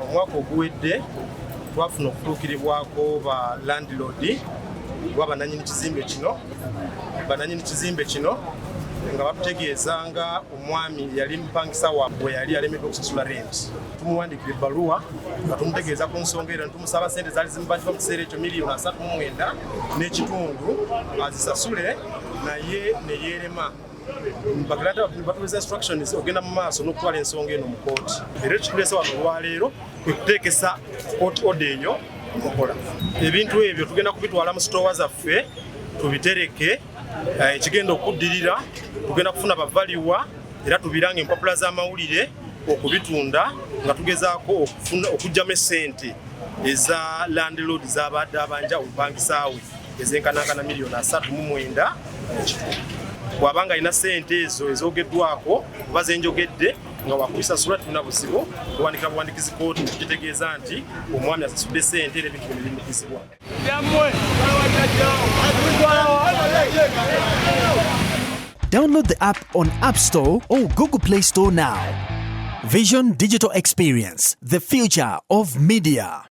Omwaka oguwedde twafuna okutuukiribwako ba landlord w'abannannyini kizimbe kino nga batutegeeza nga omwami yali mupangisa waabwe yali alemeddwa okusasula rent. Tumuwandiikira ebbaluwa nga tumutegeeza ku nsonga era tumusaba ssente zaali zimubajjibwa mu kiseera ekyo $1,39,500 n'ekitundu azisasule, naye ne yeerema. Batuweza instructions ogenda mu maaso n'okutwala ensonga eno mu kooti. Era ekituleese wano olwaleero kwe kuteekesa court order eyo mukola. Ebintu ebyo tugenda kubitwala mu sitoowa zaffe tubitereke, ekigenda okuddirira tugenda kufuna bavaliwa era tubirange empapula z'amawulire okubitunda nga tugezaako okugyamu essente eza landlord z'abadde abanja obupangisaawe ezenkanankana $3,900,000. Bw'abanga alina ssente ezo ezoogeddwako oba zenjogedde nga wakubisasula tulina buzibu tuwandika buwandikizi kooti tukitegeeza nti omwami asasudde ssente era ebintu birimikizibwa. Download the app on App Store or Google Play Store now. Vision Digital Experience, the future of media.